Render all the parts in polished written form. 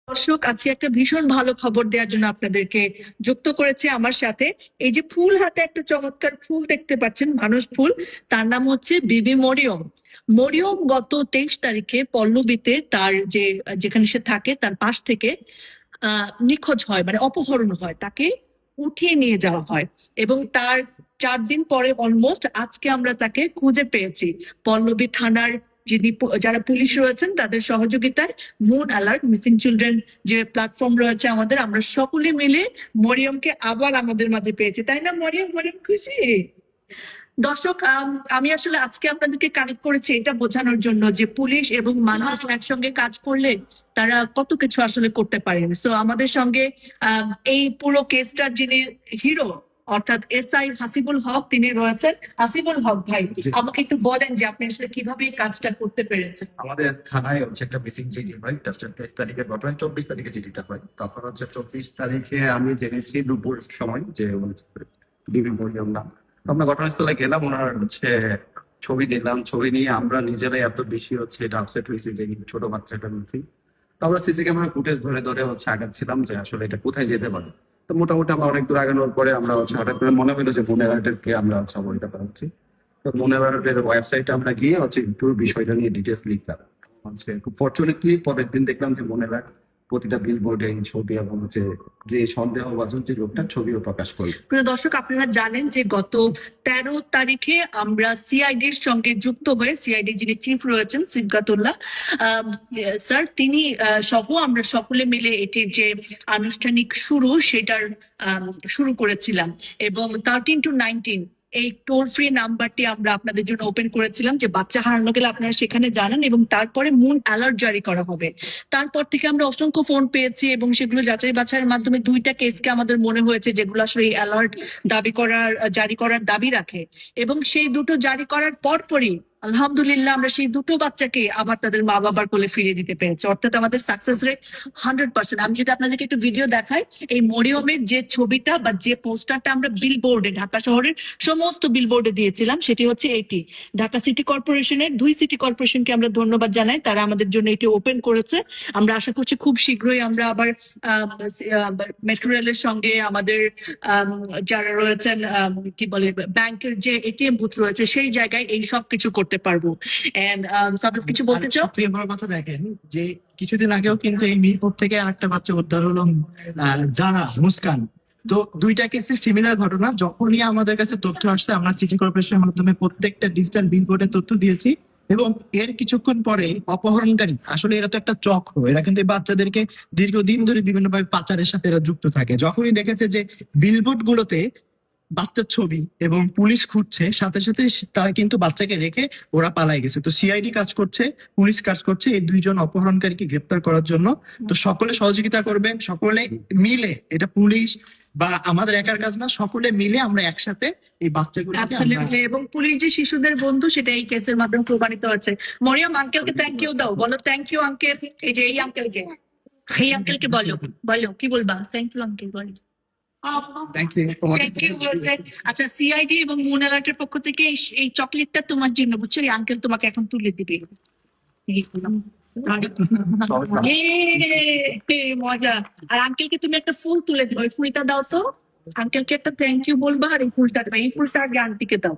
দর্শক, আজকে একটা ভীষণ ভালো খবর দেওয়ার জন্য আপনাদেরকে যুক্ত করেছে আমার সাথে। এই যে ফুল হাতে একটা চমৎকার ফুল দেখতে পাচ্ছেন, মানুষ ফুল, তার নাম হচ্ছে বিবি মরিয়ম। মরিয়ম গত 23 তারিখে পল্লবীতে তার যেখানে সে থাকে তার পাশ থেকে নিখোঁজ হয়, মানে অপহরণ হয়, তাকে উঠিয়ে নিয়ে যাওয়া হয় এবং তার 4 দিন পরে অলমোস্ট আজকে আমরা তাকে খুঁজে পেয়েছি। পল্লবী থানার যারা পুলিশ রয়েছেন তাদের সহযোগিতায় মুন অ্যালার্ট মিসিং চিলড্রেন যে প্ল্যাটফর্ম রয়েছে আমাদের, আমরা সকলে মিলে মরিয়মকে আবার আমাদের মাঝে পেয়েছি, তাই না মরিয়ম? মরিয়ম খুশি? দর্শক, আমি আসলে আজকে আপনাদেরকে কানেক্ট করেছি এটা বোঝানোর জন্য যে পুলিশ এবং মানুষ একসঙ্গে কাজ করলে তারা কত কিছু আসলে করতে পারেন। সো আমাদের সঙ্গে এই পুরো কেসটার যিনি হিরো অর্থাৎ এসআই হাসিবুল হক তিনি রয়েছেন। হাসিবুল হক ভাই, আমাকে একটু বলেন যে আপনি আসলে কিভাবে এই কাজটা করতে পেরেছেন। আমাদের থানায় হচ্ছে একটা মিসিং চিঠি হয়, 23 তারিখের ঘটনায় 24 তারিখে চিঠিটা হয়। তখন হচ্ছে 24 তারিখে আমি জেনেছি দুপুর সময় যে বিবি মরিয়ম নাম। আমরা ঘটনাস্থলে গেলাম, ওনার হচ্ছে ছবি নিলাম, ছবি নিয়ে আমরা নিজেরাই এত বেশি হচ্ছে এটা আপসেট হয়েছি যে ছোট বাচ্চাটা মিসিং। তো আমরা সিসি ক্যামেরা ফুটেজ ধরে ধরে হচ্ছে আগাচ্ছিলাম যে আসলে এটা কোথায় যেতে পারে। তো মোটামুটি আমরা অনেক দূর আগানোর পরে আমরা হচ্ছে হঠাৎ করে মনে হলো যে মনের আর্টেরকে আমরা হচ্ছে অবহিত পাচ্ছি। তো মনের আর্টের ওয়েবসাইটে আমরা গিয়ে হচ্ছে পুরো বিষয়টা নিয়ে ডিটেলস লিখতাম। হচ্ছে খুব ফর্চুনেটলি পরের দিন দেখলাম যে মনের আর্ট প্রতিটা বিলবোর্ডে ছবি এবং হচ্ছে যে সন্দেহভাজন যে লোকটার ছবিও প্রকাশ করি। প্রিয় দর্শক, আপনারা জানেন যে গত 13 তারিখে আমরা সিআইডির সঙ্গে যুক্ত হয়ে, সিআইডি যিনি চিফ রয়েছেন সিবগাতুল্লাহ স্যার, তিনি সহ আমরা সকলে মিলে এটির যে আনুষ্ঠানিক সেটার শুরু করেছিলাম এবং 13 to 19 এই টোল ফ্রি নাম্বারটি আমরা আপনাদের জন্য ওপেন করেছিলাম যে বাচ্চা হারানো গেলে আপনারা সেখানে জানান এবং তারপরে মুন অ্যালার্ট জারি করা হবে। তারপর থেকে আমরা অসংখ্য ফোন পেয়েছি এবং সেগুলো যাচাই বাছাইয়ের মাধ্যমে 2টা কেসকে আমাদের মনে হয়েছে যেগুলো আসলে এই অ্যালার্ট জারি করার দাবি রাখে এবং সেই দুটো জারি করার পরপরই আলহামদুলিল্লাহ আমরা সেই দুটো বাচ্চাকে আবার তাদের মা বাবার কোলে ফিরিয়ে দিতে পেরেছি, অর্থাৎ আমাদের সাকসেস রেট 100%। আমি যদি আপনাদেরকে একটু ভিডিও দেখাই, এই মরিয়মের যে ছবিটা বা যে পোস্টারটা আমরা বিলবোর্ডে, ঢাকা শহরের সমস্ত বিলবোর্ডে দিয়েছিলাম, সেটি হচ্ছে এটি। ঢাকা সিটি কর্পোরেশনের 2 সিটি কর্পোরেশনকে আমরা ধন্যবাদ জানাই, তারা আমাদের জন্য এটি ওপেন করেছে। আমরা আশা করছি খুব শীঘ্রই আমরা আবার মেট্রো রেলের সঙ্গে আমাদের যারা রয়েছেন কি বলে ব্যাংকের যে এটিএম বুথ রয়েছে সেই জায়গায় এই সব কিছু করতে পারবো। এন্ড সাদত কিছু বলতে চাও? সবচেয়ে বড় কথা দেখেন যে কিছুদিন আগেও কিন্তু এই মিরপুর থেকে আরেকটা বাচ্চা উদ্ধার হলো, জানা মুস্কান। তো 2টা কেসে সিমিলার ঘটনা। যখনই আমাদের কাছে তথ্য আসছে আমরা সিটি কর্পোরেশনের মাধ্যমে প্রত্যেকটা ডিজিটাল বিলবোর্ডে তথ্য দিয়েছি এবং এর কিছুক্ষণ পরে অপহরণকারী, আসলে এরা তো একটা চক্র, এরা কিন্তু বাচ্চাদেরকে দীর্ঘদিন ধরে বিভিন্নভাবে পাচারের সাথে এরা যুক্ত থাকে। যখনই দেখেছে যে বিলবোর্ড গুলোতে বাচ্চার ছবি এবং পুলিশ খুঁজছে, সাথে সাথে তারা কিন্তু বাচ্চাকে রেখে ওরা পালাই গেছে। তো সিআইডি কাজ করছে, পুলিশ কাজ করছে এই 2জন অপহরণকারীকে গ্রেপ্তার করার জন্য। তো সকলে সহযোগিতা করবেন, সকলে মিলে, এটা পুলিশ বা আমাদের একার কাজ না, সকলে মিলে আমরা একসাথে এই বাচ্চাগুলোকে। এবং পুলিশ যে শিশুদের বন্ধু সেটা এই কেসের মাধ্যমে প্রমাণিত হচ্ছে। মরিয়ম, আঙ্কেলকে থ্যাংক ইউ দাও, বলো থ্যাংক ইউ আঙ্কেল। এই যে এই আঙ্কেলকে বলো, কি বলবা? থ্যাংক ইউ আঙ্কেল, বলো। আচ্ছা, সিআইডি এবং মুন অ্যালার্টের পক্ষ থেকে এই চকলেটটা তোমার জন্য, বুঝছো? এই আঙ্কেল তোমাকে এখন তুলে দিবে। মজা। আর আঙ্কেলকে তুমি একটা ফুল তুলে দিবে, ওই ফুলটা দাও তো। আঙ্কেলকে একটা থ্যাংক ইউ বলবা আর এই ফুলটা দেবে। এই ফুলটা আগে আন্টিকে দাও,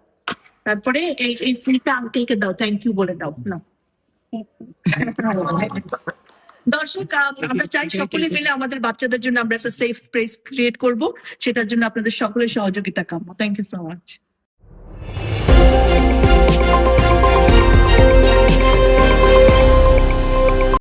তারপরে এই ফুলটা আঙ্কেলকে দাও, থ্যাংক ইউ বলে দাও না। দর্শক, আমরা চাই সকলে মিলে আমাদের বাচ্চাদের জন্য আমরা একটা সেফ স্পেস ক্রিয়েট করব, সেটার জন্য আপনাদের সকলের সহযোগিতা কাম্য। Thank you so much.